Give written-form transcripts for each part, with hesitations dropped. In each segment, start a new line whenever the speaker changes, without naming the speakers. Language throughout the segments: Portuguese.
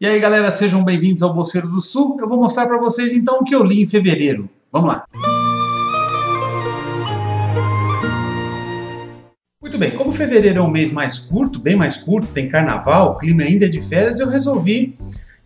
E aí galera, sejam bem-vindos ao Bolseiro do Sul. Eu vou mostrar para vocês então o que eu li em fevereiro. Vamos lá! Muito bem, como fevereiro é um mês mais curto, bem mais curto, tem carnaval, o clima ainda é de férias, eu resolvi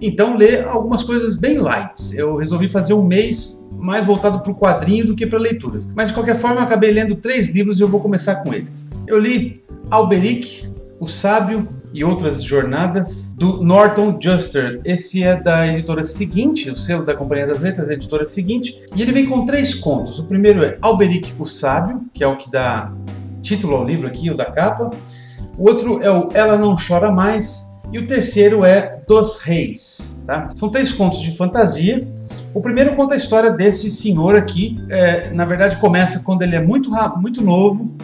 então ler algumas coisas bem light. Eu resolvi fazer um mês mais voltado para o quadrinho do que para leituras. Mas de qualquer forma eu acabei lendo 3 livros e eu vou começar com eles. Eu li Alberic, o Sábio e Outras Jornadas, do Norton Juster. Esse é da editora Seguinte, o selo da Companhia das Letras, a editora Seguinte. E ele vem com 3 contos. O primeiro é Alberic, o Sábio, que é o que dá título ao livro aqui, o da capa. O outro é o Ela Não Chora Mais. E o terceiro é Dos Reis. Tá? São 3 contos de fantasia. O primeiro conta a história desse senhor aqui. Na verdade começa quando ele é muito novo.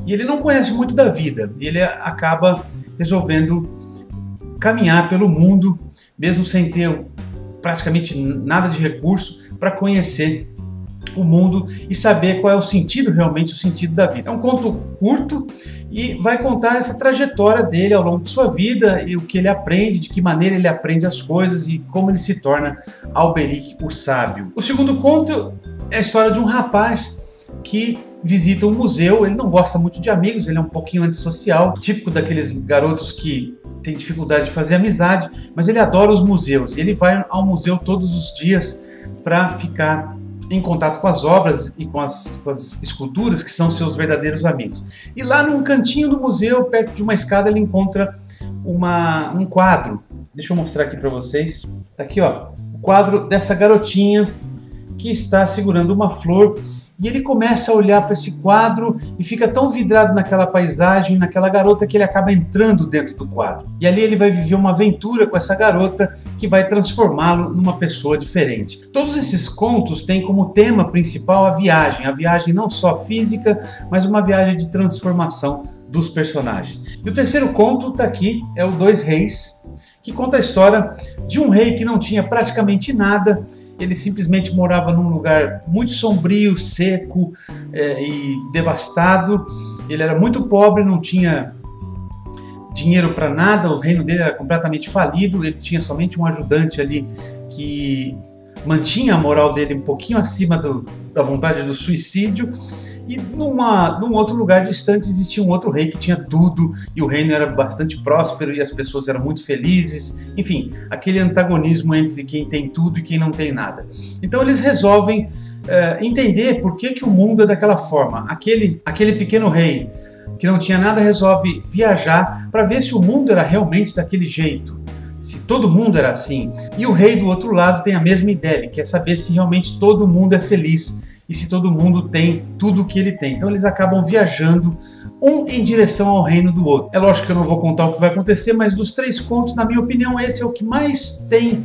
E ele não conhece muito da vida, e ele acaba resolvendo caminhar pelo mundo, mesmo sem ter praticamente nada de recurso, para conhecer o mundo e saber qual é o sentido, realmente o sentido da vida. É um conto curto e vai contar essa trajetória dele ao longo de sua vida, e o que ele aprende, de que maneira ele aprende as coisas e como ele se torna Alberic, o Sábio. O segundo conto é a história de um rapaz que visita um museu. Ele não gosta muito de amigos, ele é um pouquinho antissocial, típico daqueles garotos que têm dificuldade de fazer amizade, mas ele adora os museus. Ele vai ao museu todos os dias para ficar em contato com as obras e com as esculturas que são seus verdadeiros amigos. E lá num cantinho do museu, perto de uma escada, ele encontra um quadro. Deixa eu mostrar aqui para vocês. Tá aqui, ó, o quadro dessa garotinha que está segurando uma flor. E ele começa a olhar para esse quadro e fica tão vidrado naquela paisagem, naquela garota, que ele acaba entrando dentro do quadro. E ali ele vai viver uma aventura com essa garota que vai transformá-lo numa pessoa diferente. Todos esses contos têm como tema principal a viagem não só física, mas uma viagem de transformação dos personagens. E o terceiro conto está aqui, é o Dois Reis, que conta a história de um rei que não tinha praticamente nada. Ele simplesmente morava num lugar muito sombrio, seco e devastado. Ele era muito pobre, não tinha dinheiro para nada, o reino dele era completamente falido. Ele tinha somente um ajudante ali que mantinha a moral dele um pouquinho acima da vontade do suicídio. E num outro lugar distante existia um outro rei que tinha tudo, e o reino era bastante próspero e as pessoas eram muito felizes. Enfim, aquele antagonismo entre quem tem tudo e quem não tem nada. Então eles resolvem entender por que o mundo é daquela forma. Aquele pequeno rei que não tinha nada resolve viajar para ver se o mundo era realmente daquele jeito, se todo mundo era assim. E o rei do outro lado tem a mesma ideia, ele quer saber se realmente todo mundo é feliz e se todo mundo tem tudo o que ele tem. Então eles acabam viajando um em direção ao reino do outro. É lógico que eu não vou contar o que vai acontecer, mas dos 3 contos, na minha opinião, esse é o que mais tem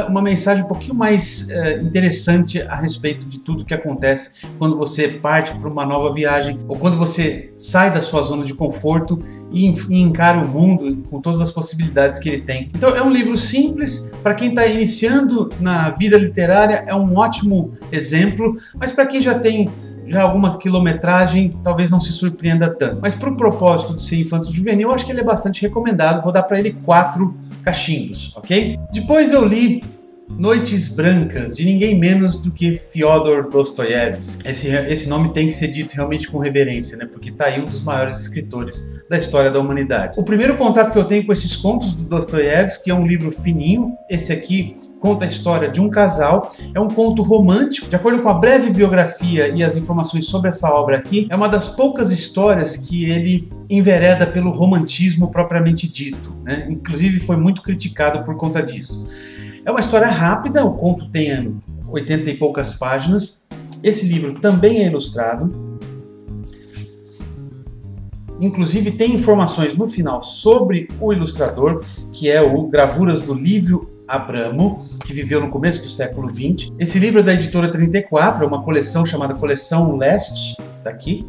uma mensagem um pouquinho mais interessante a respeito de tudo que acontece quando você parte para uma nova viagem, ou quando você sai da sua zona de conforto e encara o mundo com todas as possibilidades que ele tem. Então é um livro simples, para quem está iniciando na vida literária é um ótimo exemplo, mas para quem já tem alguma quilometragem, talvez não se surpreenda tanto. Mas para o propósito de ser infanto-juvenil, eu acho que ele é bastante recomendado. Vou dar para ele 4 cachimbos, ok? Depois eu li Noites Brancas, de ninguém menos do que Fyodor Dostoiévski. Esse nome tem que ser dito realmente com reverência, né? Porque está aí um dos maiores escritores da história da humanidade. O primeiro contato que eu tenho com esses contos do Dostoiévski é um livro fininho. Esse aqui conta a história de um casal. É um conto romântico. De acordo com a breve biografia e as informações sobre essa obra aqui, é uma das poucas histórias que ele envereda pelo romantismo propriamente dito, né? Inclusive foi muito criticado por conta disso. É uma história rápida, o conto tem 80 e poucas páginas. Esse livro também é ilustrado. Inclusive tem informações no final sobre o ilustrador, que é o Gravuras do Lívio Abramo, que viveu no começo do século XX. Esse livro é da editora 34, é uma coleção chamada Coleção Leste, tá aqui.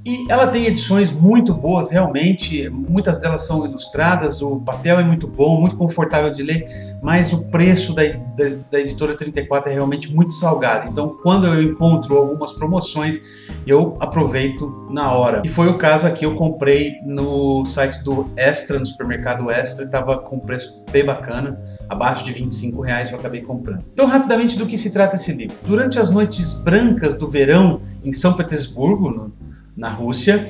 E ela tem edições muito boas, realmente, muitas delas são ilustradas, o papel é muito bom, muito confortável de ler, mas o preço da editora 34 é realmente muito salgado. Então, quando eu encontro algumas promoções, eu aproveito na hora. E foi o caso aqui, eu comprei no site do Extra, no supermercado Extra, estava com preço bem bacana, abaixo de R$25 eu acabei comprando. Então, rapidamente, do que se trata esse livro? Durante as noites brancas do verão em São Petersburgo, na Rússia,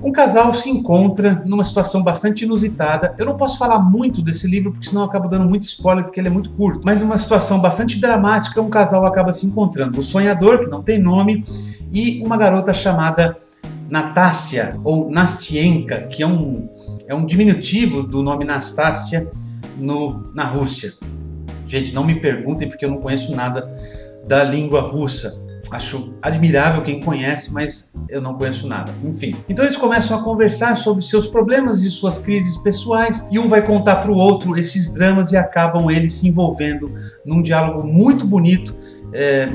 um casal se encontra numa situação bastante inusitada. Eu não posso falar muito desse livro, porque senão eu acabo dando muito spoiler, porque ele é muito curto. Mas numa situação bastante dramática, um casal acaba se encontrando. O sonhador, que não tem nome, e uma garota chamada Natácia, ou Nastienka, que é um diminutivo do nome Nastácia na Rússia. Gente, não me perguntem, porque eu não conheço nada da língua russa. Acho admirável quem conhece, mas eu não conheço nada. Enfim, então eles começam a conversar sobre seus problemas e suas crises pessoais, e um vai contar para o outro esses dramas e acabam eles se envolvendo num diálogo muito bonito,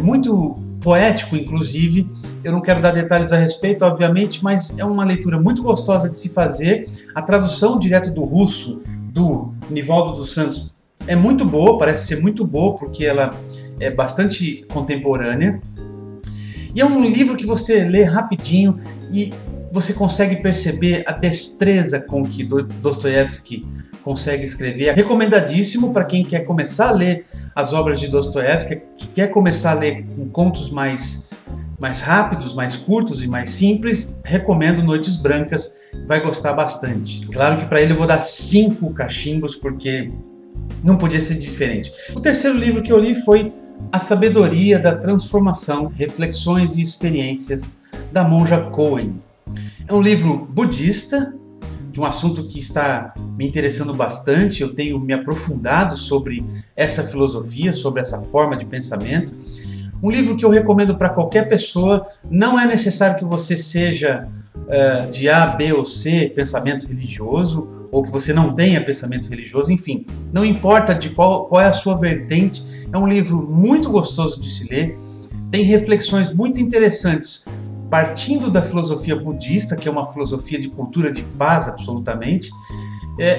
muito poético, inclusive. Eu não quero dar detalhes a respeito, obviamente, mas é uma leitura muito gostosa de se fazer. A tradução direto do russo do Nivaldo dos Santos é muito boa, parece ser muito boa, porque ela é bastante contemporânea. E é um livro que você lê rapidinho e você consegue perceber a destreza com que Dostoiévski consegue escrever. É recomendadíssimo para quem quer começar a ler as obras de Dostoiévski, que quer começar a ler com contos mais rápidos, mais curtos e mais simples. Recomendo Noites Brancas, vai gostar bastante. Claro que para ele eu vou dar 5 cachimbos, porque não podia ser diferente. O terceiro livro que eu li foi A Sabedoria da Transformação, Reflexões e Experiências, da monja Coen. É um livro budista, de um assunto que está me interessando bastante. Eu tenho me aprofundado sobre essa filosofia, sobre essa forma de pensamento. Um livro que eu recomendo para qualquer pessoa. Não é necessário que você seja de A, B ou C, pensamento religioso, ou que você não tenha pensamento religioso, enfim, não importa de qual é a sua vertente. É um livro muito gostoso de se ler, tem reflexões muito interessantes, partindo da filosofia budista, que é uma filosofia de cultura de paz, absolutamente,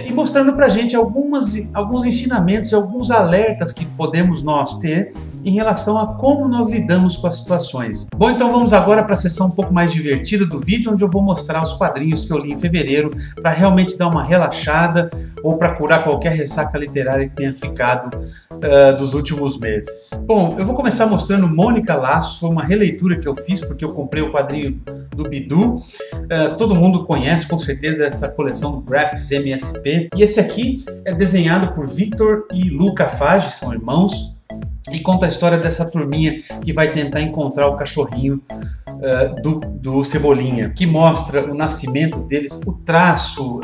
e mostrando pra gente alguns ensinamentos e alguns alertas que podemos nós ter em relação a como nós lidamos com as situações. Bom, então vamos agora para a sessão um pouco mais divertida do vídeo, onde eu vou mostrar os quadrinhos que eu li em fevereiro para realmente dar uma relaxada ou para curar qualquer ressaca literária que tenha ficado dos últimos meses. Bom, eu vou começar mostrando Mônica Laços. Foi uma releitura que eu fiz porque eu comprei o quadrinho do Bidu. Todo mundo conhece com certeza essa coleção do Graphics MSP. E esse aqui é desenhado por Victor e Luca Fage, são irmãos, e conta a história dessa turminha que vai tentar encontrar o cachorrinho do Cebolinha, que mostra o nascimento deles, o traço,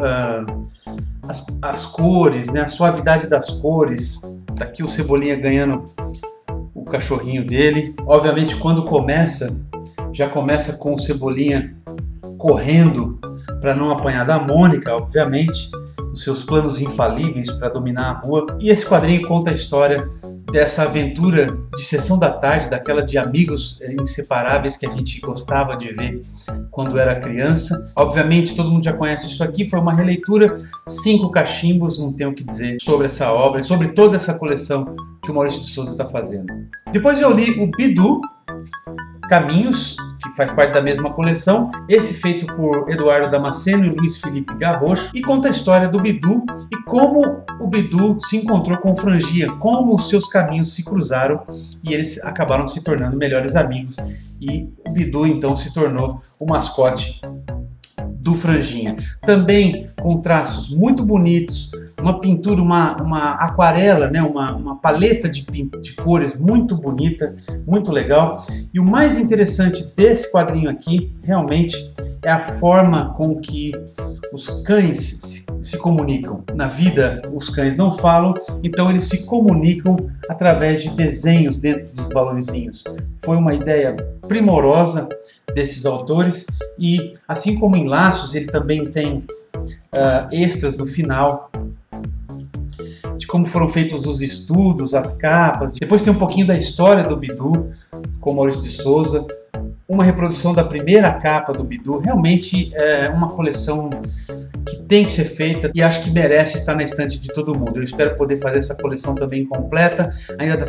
as cores, né, a suavidade das cores. Tá aqui o Cebolinha ganhando o cachorrinho dele. Obviamente, quando já começa com o Cebolinha correndo para não apanhar da Mônica, obviamente, os seus planos infalíveis para dominar a rua. E esse quadrinho conta a história dessa aventura de sessão da tarde, daquela de amigos inseparáveis que a gente gostava de ver quando era criança. Obviamente, todo mundo já conhece isso aqui, foi uma releitura, 5 cachimbos, não tenho o que dizer sobre essa obra, sobre toda essa coleção que o Maurício de Souza está fazendo. Depois eu li o Bidu, Caminhos, que faz parte da mesma coleção, esse feito por Eduardo Damasceno e Luiz Felipe Garrocho, e conta a história do Bidu e como o Bidu se encontrou com o Frangia, como os seus caminhos se cruzaram e eles acabaram se tornando melhores amigos, e o Bidu então se tornou o mascote do Franjinha. Também com traços muito bonitos, uma pintura, uma aquarela, né? uma paleta de cores muito bonita, muito legal. E o mais interessante desse quadrinho aqui, realmente, é a forma com que os cães se comunicam. Na vida, os cães não falam, então eles se comunicam através de desenhos dentro dos balõezinhos. Foi uma ideia primorosa desses autores, e assim como em Laços, ele também tem extras no final de como foram feitos os estudos, as capas. Depois tem um pouquinho da história do Bidu com Maurício de Souza. uma reprodução da primeira capa do Bidu. Realmente é uma coleção que tem que ser feita e acho que merece estar na estante de todo mundo. Eu espero poder fazer essa coleção também completa.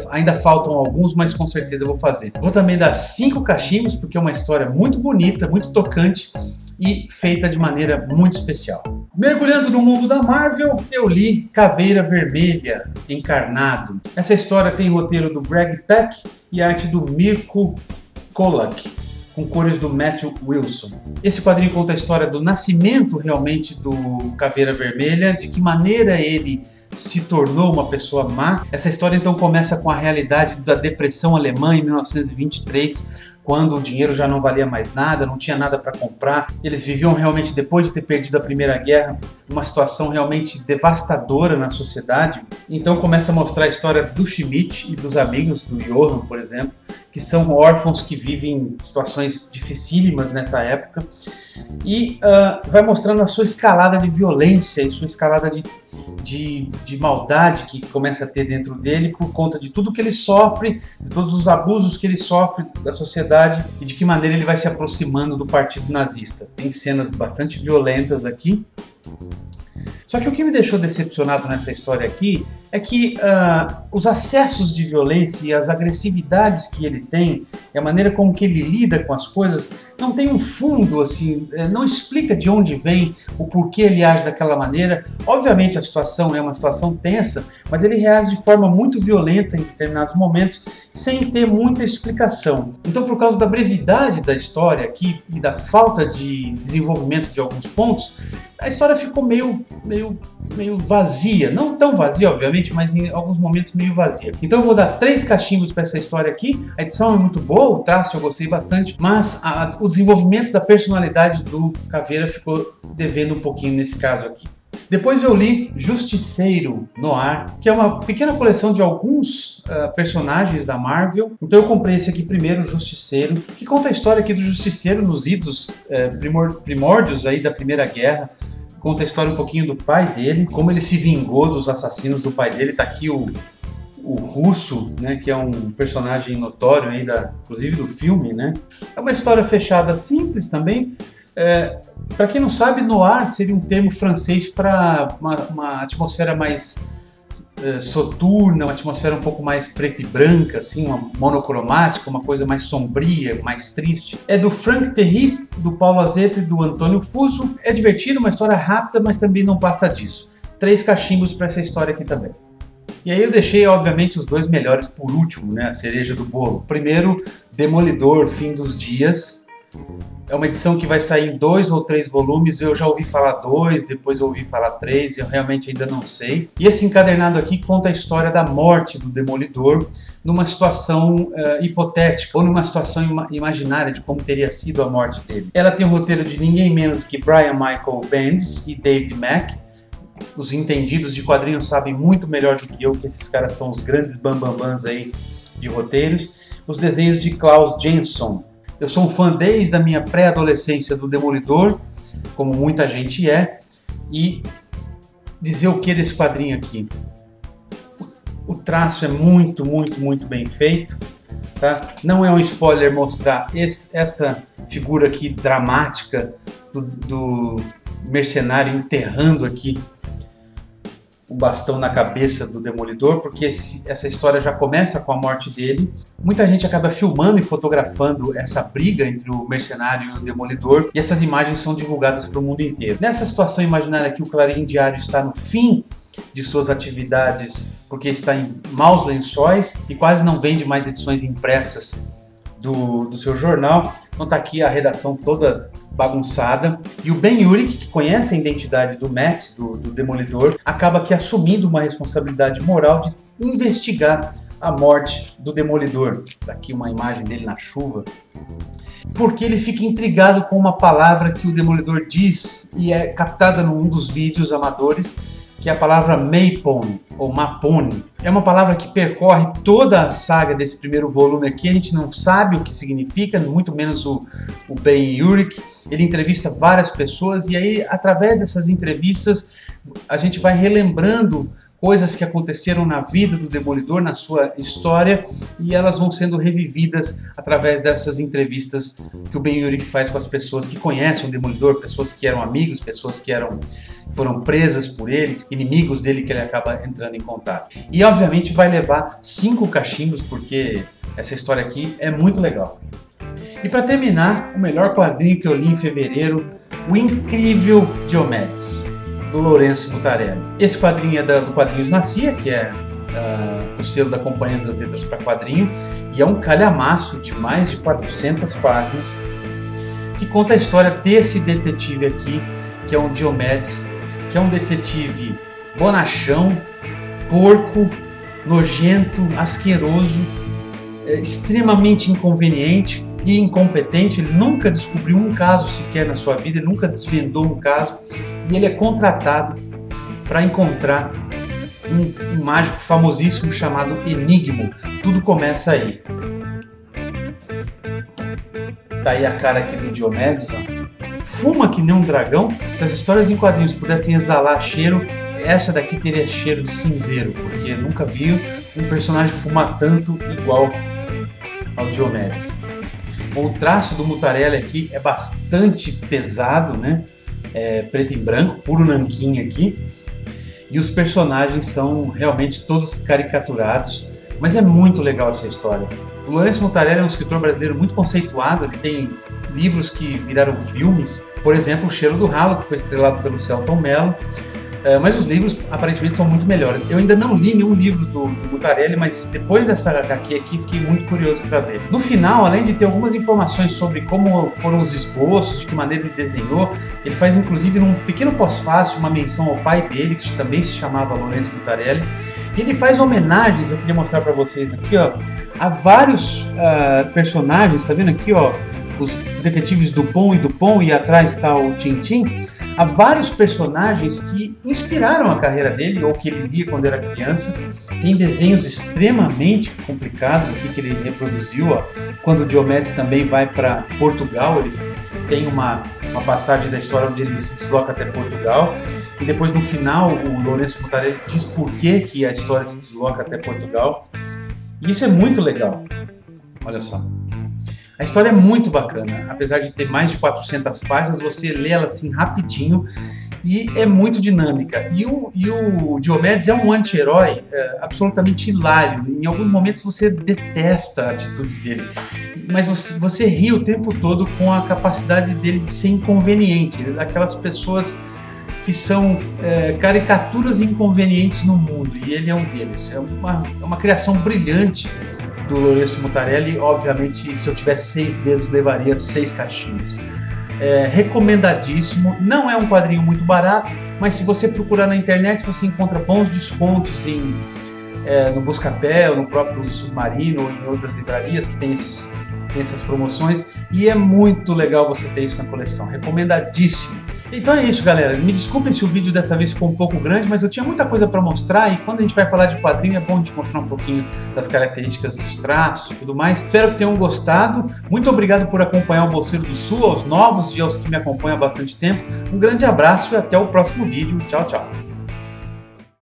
Ainda faltam alguns, mas com certeza eu vou fazer. Vou também dar 5 cachimbos, porque é uma história muito bonita, muito tocante e feita de maneira muito especial. Mergulhando no mundo da Marvel, eu li Caveira Vermelha, Encarnado. Essa história tem roteiro do Greg Pak e arte do Mirko Kolak, com cores do Matthew Wilson. Esse quadrinho conta a história do nascimento realmente do Caveira Vermelha, de que maneira ele se tornou uma pessoa má. Essa história então começa com a realidade da depressão alemã em 1923, quando o dinheiro já não valia mais nada, não tinha nada para comprar. Eles viviam realmente, depois de ter perdido a Primeira Guerra, uma situação realmente devastadora na sociedade. Então começa a mostrar a história do Schmidt e dos amigos, do Johann, por exemplo, que são órfãos que vivem situações dificílimas nessa época, e vai mostrando a sua escalada de violência e sua escalada de maldade que começa a ter dentro dele por conta de tudo que ele sofre, de todos os abusos que ele sofre da sociedade e de que maneira ele vai se aproximando do partido nazista. Tem cenas bastante violentas aqui. Só que o que me deixou decepcionado nessa história aqui é que os acessos de violência e as agressividades que ele tem, e a maneira como que ele lida com as coisas, não tem um fundo, assim, não explica de onde vem, o porquê ele age daquela maneira. Obviamente a situação é uma situação tensa, mas ele reage de forma muito violenta em determinados momentos, sem ter muita explicação. Então, por causa da brevidade da história aqui e da falta de desenvolvimento de alguns pontos, a história ficou meio vazia. Não tão vazia, obviamente, mas em alguns momentos meio vazia. Então eu vou dar 3 cachimbos para essa história aqui. A edição é muito boa, o traço eu gostei bastante, mas o desenvolvimento da personalidade do Caveira ficou devendo um pouquinho nesse caso aqui. Depois eu li Justiceiro Noir, que é uma pequena coleção de alguns personagens da Marvel. Então eu comprei esse aqui primeiro, Justiceiro, que conta a história aqui do Justiceiro nos idos primórdios aí da Primeira Guerra. Conta a história um pouquinho do pai dele, como ele se vingou dos assassinos do pai dele. Tá aqui o Russo, né, que é um personagem notório aí inclusive do filme, né? É uma história fechada, simples também. Para quem não sabe, noir seria um termo francês para uma atmosfera mais soturna, uma atmosfera um pouco mais preta e branca, assim, uma monocromática, uma coisa mais sombria, mais triste. É do Frank Terry, do Paulo Azeto e do Antônio Fuso. É divertido, uma história rápida, mas também não passa disso. 3 cachimbos para essa história aqui também. E aí eu deixei, obviamente, os 2 melhores por último, né? A cereja do bolo. Primeiro, Demolidor, Fim dos Dias. É uma edição que vai sair em 2 ou 3 volumes. Eu já ouvi falar 2, depois eu ouvi falar 3, eu realmente ainda não sei. E esse encadernado aqui conta a história da morte do Demolidor numa situação hipotética, ou numa situação imaginária de como teria sido a morte dele. Ela tem o roteiro de ninguém menos do que Brian Michael Bendis e David Mack. Os entendidos de quadrinhos sabem muito melhor do que eu que esses caras são os grandes bambambãs aí de roteiros. Os desenhos de Klaus Jansson. Eu sou um fã desde a minha pré-adolescência do Demolidor, como muita gente é, e dizer o que desse quadrinho aqui? O traço é muito, muito, muito bem feito, tá? Não é um spoiler mostrar essa figura aqui dramática do mercenário enterrando aqui um bastão na cabeça do Demolidor, porque essa história já começa com a morte dele. Muita gente acaba filmando e fotografando essa briga entre o mercenário e o Demolidor, e essas imagens são divulgadas para o mundo inteiro. Nessa situação imaginária que o Clarim Diário está no fim de suas atividades, porque está em maus lençóis e quase não vende mais edições impressas do seu jornal. Então tá aqui a redação toda bagunçada, e o Ben Urich, que conhece a identidade do Max, do Demolidor, acaba aqui assumindo uma responsabilidade moral de investigar a morte do Demolidor. Tá aqui uma imagem dele na chuva, porque ele fica intrigado com uma palavra que o Demolidor diz e é captada num dos vídeos amadores, que é a palavra Mapone, ou Mapone. É uma palavra que percorre toda a saga desse primeiro volume aqui. A gente não sabe o que significa, muito menos o Ben Urich. Ele entrevista várias pessoas e aí, através dessas entrevistas, a gente vai relembrando coisas que aconteceram na vida do Demolidor, na sua história, e elas vão sendo revividas através dessas entrevistas que o Ben Urich faz com as pessoas que conhecem o Demolidor, pessoas que eram amigos, pessoas que foram presas por ele, inimigos dele que ele acaba entrando em contato. E obviamente vai levar 5 cachimbos, porque essa história aqui é muito legal. E para terminar, o melhor quadrinho que eu li em fevereiro, o incrível Diomedes, do Lourenço Mutarelli. Esse quadrinho é do Quadrinhos na CIA, que é o selo da Companhia das Letras para Quadrinho, e é um calhamaço de mais de 400 páginas, que conta a história desse detetive aqui, que é o Diomedes, que é um detetive bonachão, porco, nojento, asqueroso, extremamente inconveniente e incompetente. Ele nunca descobriu um caso sequer na sua vida, ele nunca desvendou um caso, e ele é contratado para encontrar um mágico famosíssimo chamado Enigmo. Tudo começa aí. Tá aí a cara aqui do Diomedes, ó. Fuma que nem um dragão. Se as histórias em quadrinhos pudessem exalar cheiro, essa daqui teria cheiro de cinzeiro, porque nunca vi um personagem fumar tanto igual ao Diomedes. O traço do Mutarelli aqui é bastante pesado, né? É preto e branco, puro nanquim aqui. E os personagens são realmente todos caricaturados, mas é muito legal essa história. O Lourenço Mutarelli é um escritor brasileiro muito conceituado, ele tem livros que viraram filmes, por exemplo, O Cheiro do Ralo, que foi estrelado pelo Selton Mello. Mas os livros aparentemente são muito melhores. Eu ainda não li nenhum livro do Mutarelli, mas depois dessa HQ aqui fiquei muito curioso para ver. No final, além de ter algumas informações sobre como foram os esboços, de que maneira ele desenhou, ele faz inclusive num pequeno pós-fácil uma menção ao pai dele, que também se chamava Lourenço Mutarelli. E ele faz homenagens, eu queria mostrar para vocês aqui, ó, a vários personagens. Tá vendo aqui, ó, os detetives Dupont e atrás está o Tintin. Há vários personagens que inspiraram a carreira dele, ou que ele lia quando era criança. Tem desenhos extremamente complicados aqui que ele reproduziu, ó. Quando o Diomedes também vai para Portugal, ele tem uma passagem da história onde ele se desloca até Portugal, e depois no final o Lourenço Mutarelli diz por que a história se desloca até Portugal. E isso é muito legal. Olha só. A história é muito bacana, apesar de ter mais de 400 páginas, você lê ela assim rapidinho e é muito dinâmica. E o Diomedes é um anti-herói absolutamente hilário. Em alguns momentos você detesta a atitude dele, mas você ri o tempo todo com a capacidade dele de ser inconveniente. Ele é daquelas pessoas que são caricaturas inconvenientes no mundo, e ele é um deles. É uma criação brilhante do Lourenço Mutarelli. Obviamente, se eu tivesse 6 dedos, levaria 6 caixinhos. Recomendadíssimo. Não é um quadrinho muito barato, mas se você procurar na internet, você encontra bons descontos no Buscapé, ou no próprio Submarino, ou em outras livrarias que tem essas promoções, e é muito legal você ter isso na coleção. Recomendadíssimo. Então é isso, galera. Me desculpem se o vídeo dessa vez ficou um pouco grande, mas eu tinha muita coisa para mostrar, e quando a gente vai falar de quadrinho é bom a gente mostrar um pouquinho das características dos traços e tudo mais. Espero que tenham gostado. Muito obrigado por acompanhar o Bolseiro do Sul, aos novos e aos que me acompanham há bastante tempo. Um grande abraço e até o próximo vídeo. Tchau, tchau.